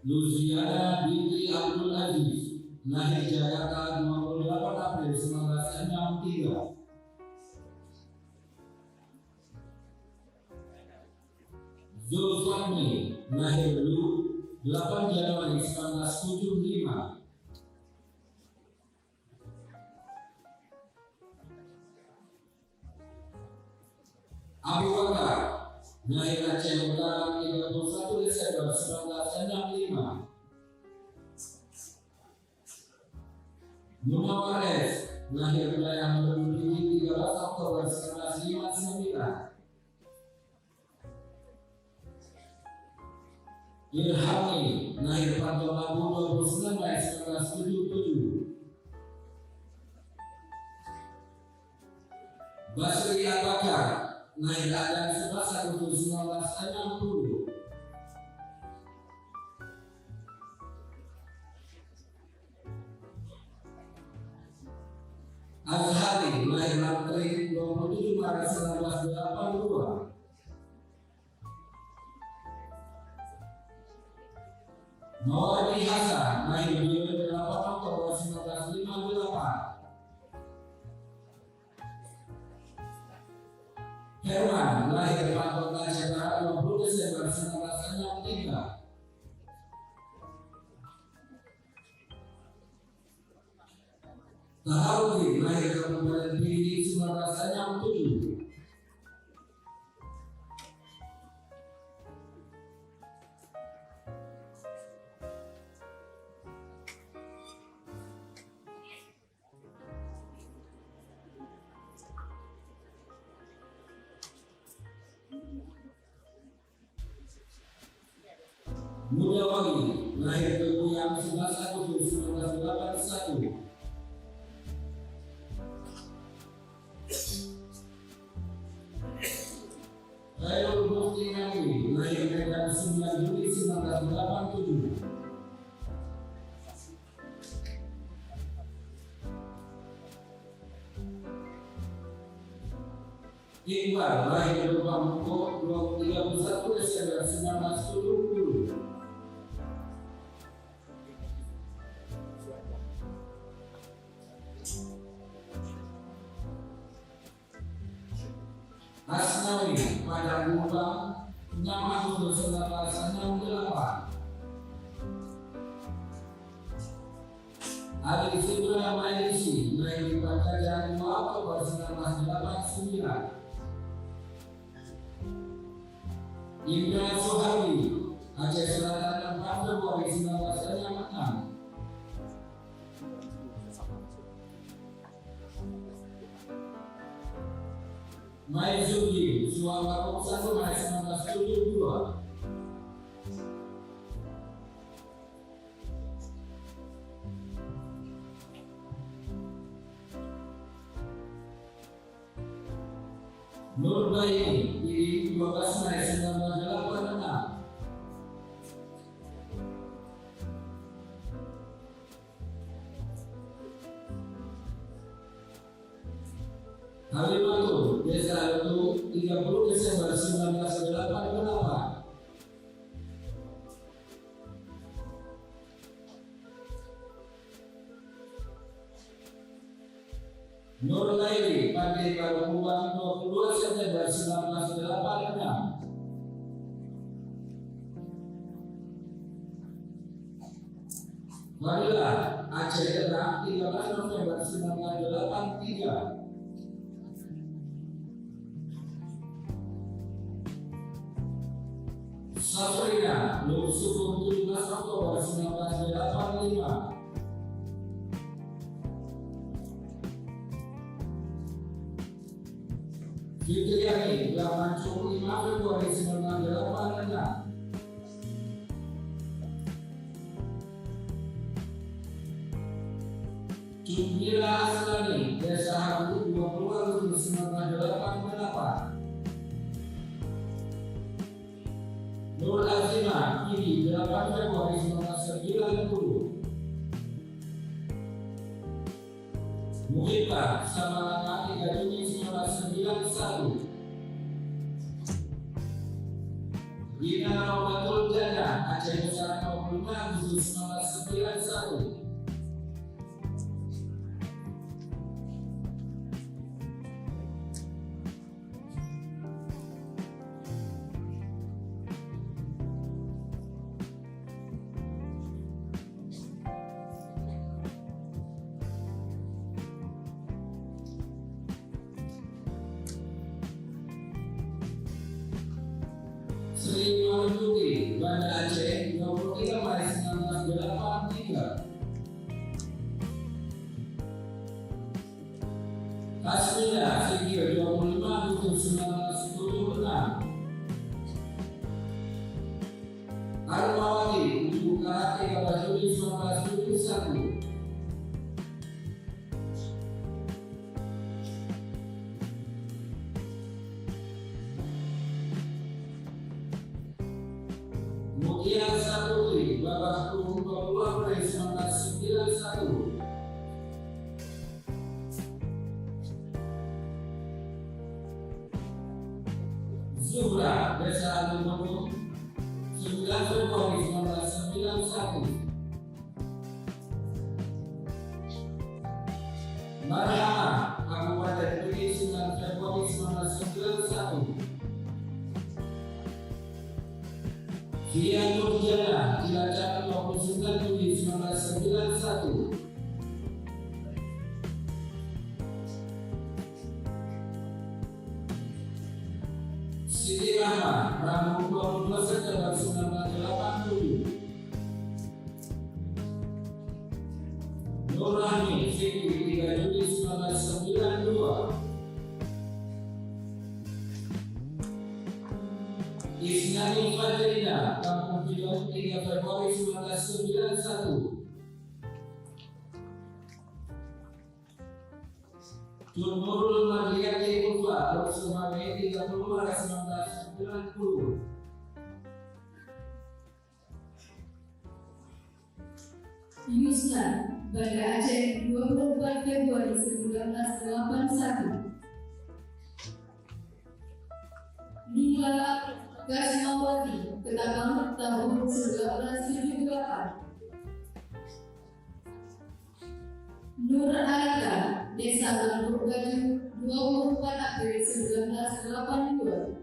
Luciana binti Abdul Aziz, lahir Jakarta 28 April 1963. Zulfani, lahir 8 Januari 1975. Abu Bakar, lahir Aceh Utara 31 Desember 1965. Munawar S, lahir Wilayah Tinggi 13 Oktober 1959. Ilhami, lahir Pantai Labu 29 Mei 1977. Basri Abakar, lahir Adam 11 Agustus 1960. Azhari, lahir Rantri 27 Maret 1982. Mawadi Hasan, lahir 8 Oktober 1958. Herman, lahir Kota Jakarta 20 Desember 1963. Taharuddin, lahir Kabupaten Pidi 1967. Mudawari, lahir Kebuyang 11 Agustus 1981. Khairul Mufti Nabi, lahir Medan 9 Juli 1987. Iqbal, lahir Bangkok 31 Desember 1970. Asnawi, Padang Gubang 6 Agustus 1968. Ali Fitra Maisi, lahir Pascasarjana 2 Oktober 1989. Imran Sohabi, Aceh Selatan 4 Februari 1966. Maizuddin, Suara 1 Mei 1972. Nur Bayi, di 12 Mei 1986. Halimatul, Desa Lutu 30 Desember 1988. Nur Laili, Pantai Baru Kubang 22 September 1986. Fadila, Aceh Tengah 13 November 1983. Safrina, Lusuku 17 Oktober 1985. Fitriani, 85 Februari 1986. Jumila Aslani, Desa Haru 20 Agustus 1988. Nur Azima, Kiri 8 Februari 1990. Muhibah, Samalaka 3 Juni 1991. Rina Robatul Jannah, Aceh Besar 25 20 April 1991. Zuhra, Desa Alumumum, 9 Februari 1991. Mariana, Kabupaten Pidi, 9 Februari 1991. Via Nurjana, Cilacap, 29 Juli 1991. Siti Rahma, Rabu 22 September 1980. Nurani, Fikri, 3 Juli 1992. Isnani Fadrina, Kampung Cilok, 3 Februari 1991. Nurul Marliati Kufa, Roksumame, 30 Maret 1990. Yusna, Banda Aceh, 24 Februari 1981. Nila Kasmawati, Ketapang, tahun 1978. Nur Alika, Desa Lampur Gaju, 24 April 1982.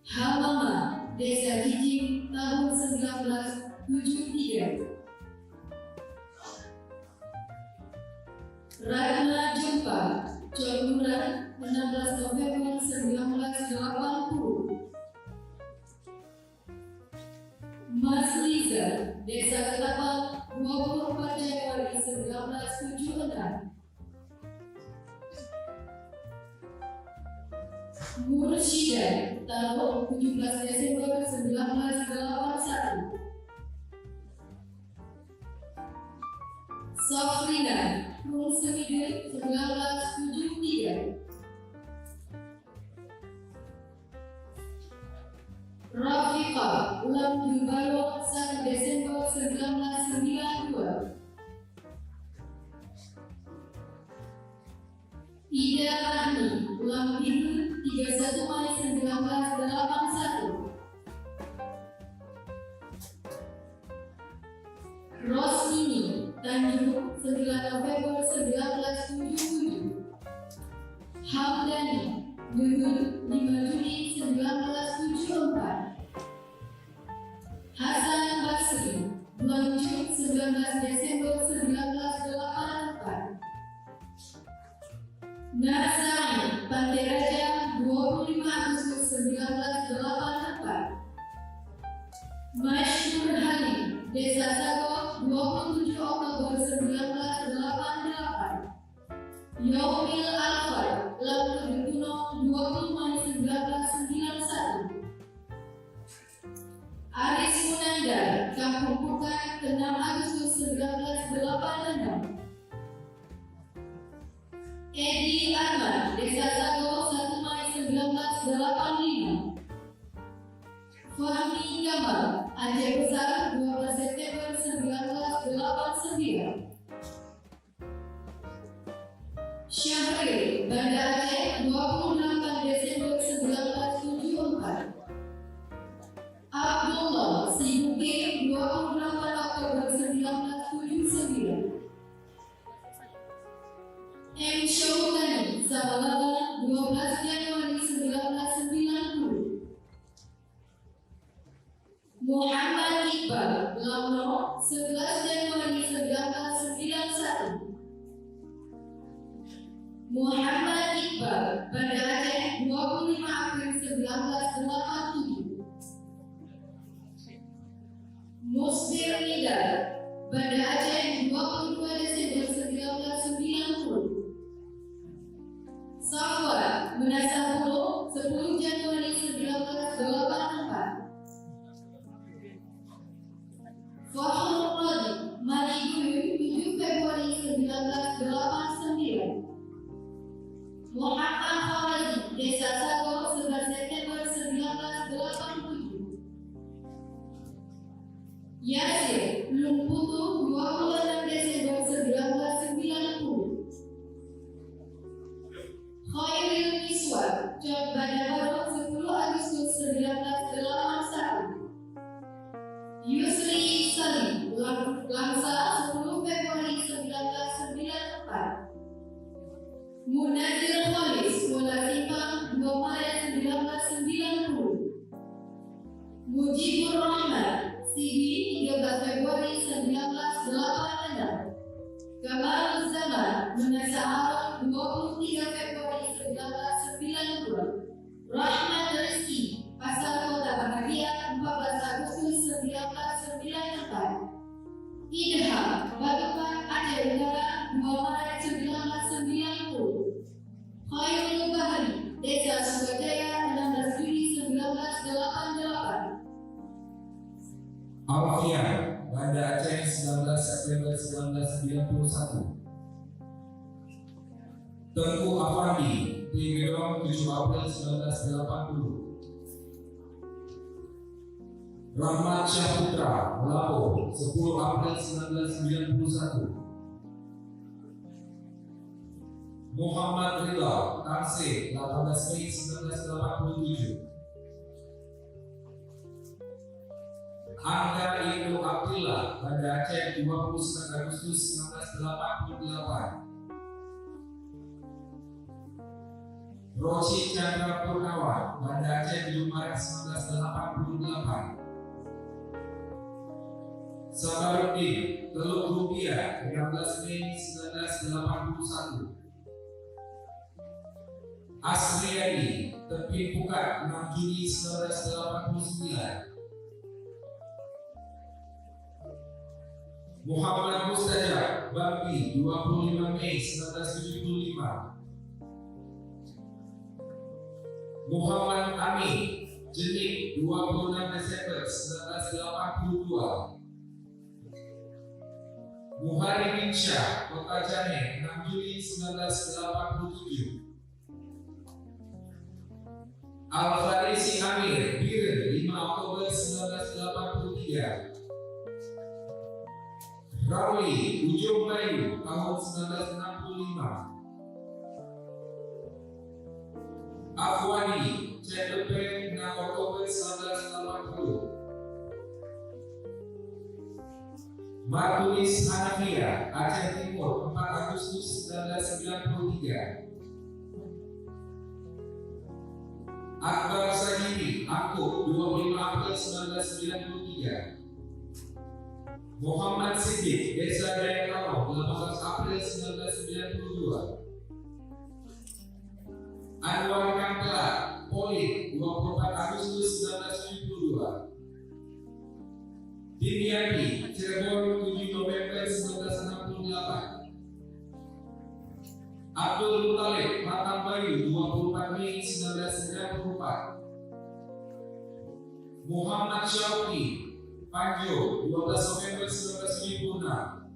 Hamama, Desa Kijing, tahun 1973. Ratna Jumpa, Coruran, 16 November 1980. Mas Liza, Desa Ketapang, 24 Januari 1976. Mursyida, tahun 17 Desember 1981. Safrina, Rung Semide, 1973. Rafiqa, Ulang Jumbayo, 1 Desember 1992. Ida Rahmi, Ulang Pintu, 31 Maret 1981. Rosmini, Tanjung, 9 November 1977. Hamdani, Luhur, 5 Juni 1974. Hasan Basri, bulan Jun 19 Desember 1984. Narsani, Pantai Raja, 25 Agustus 1984. Masyur Halim, Desa Sago, 27 Oktober 1988. Yaumil Alfar, Lampung Kuno, 20 Mei 1991. Aris Munandar, Kampung Pukat, 6 Agustus 1986. Edi Ahmad, Desa Sago, 1 Mei 1985. Fahmi Kamal, Aceh Besar, 12 September 1989. Syahril, Banda Aceh, 28 Desember 1974. Abdullah Sibuke, 28 Oktober 1979. M. Syaukani, Sabalaban, 12 Januari 1990. Muhammad Iqbal, Lamno, 11 Januari 1991. Muhammad Iqbal, Banda Aceh, 25 April 1987. Musbir Nidar, Banda Aceh, 22 Desember 1990. Safwan Menasabulo, 10 Januari 1984. Fakhrul Razi, Madiun, 7 Februari 1989. Muhammad Khawazi, Desa Sago, 11 September 1987. Yasir Lumputu 26 Desember 1990. Khairil Miswa Cok Banda Baru 10 Agustus 1981. Yusri Salim Langsa 10 Februari 1994. Munazir Khalis Kuala Simpang 2 Maret 1990. Mujibur Rahman Sidi 13 Februari 1986. Kamal Zaman Menasa Haram 23 Februari 1992. Rahmat Rizki Pasar Kota Bahagia 14 Agustus 1994. Idham Batukan Aceh Utara 2 Maret 1990. Khairul Bahari Desa Sukajaya 16 Juli 1988. Alfian Banda Aceh 19 September 1991. Tengku Afandi Tigedong 7 April 1980. Rahmat Syahputra Lampung 10 April 1991. Muhammad Ridha Aceh 18 Mei 1987. Angga Indo Abdillah Banda Aceh 29 Agustus 1988. Rosi Chandra Purnawan Banda Aceh 7 Maret 1988. Sabaruddin Teluk Rupiah 16 Mei 1981. Asriyadi Tepi Pukat 6 Juni 1989. Muhammad Mustajab Bambi 25 Mei 1975. Muhammad Amin Jenik 26 Desember 1982. Muhari bin Syah Kota Jane 6 Juli 1987. Al-Farisi Amir Biren 5 Oktober 1983. Rawi Ujung Bayu tahun 1965. Afwani CLP 6 Oktober 1980. Matulis Hanafia Aceh Timur 4 Agustus 1993. Akbar Sajidi Akub 25 April 1993. Muhammad Siddiq Desa Jayakano 18 April 1992. Anwar Kantela Polit 24 Agustus 1972. Dimyati Cirebon 7 November 1968. Abdul Muttalib Matang Bayu 24 Mei 1994. Muhammad Syauqi Panjo 12 November 1976.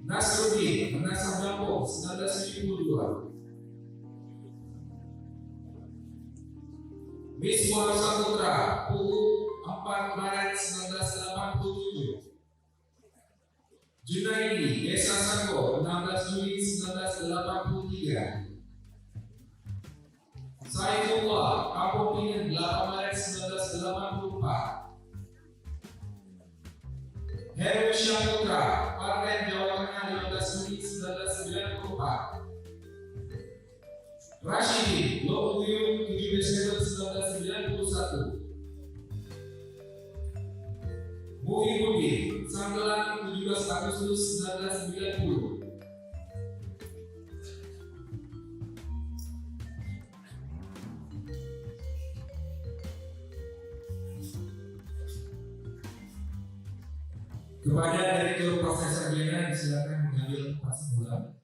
Nasruddin Menasah Lampung 1972. Miswar Saputra UU 4 Maret 1987. Junaidi Desa Sanggo 16 Juli 1983. Saifullah Kampung Pinin 8 Maret 1984. Heru Syaputra Parten Jawa Tengah 15 Juli 1994. Rashidi Lokuyung 7 Desember 1991. Muhyiddin Sanggelan 17 Agustus 1990. Kepada Direktur Pascasarjana disilakan mengambil pas bola.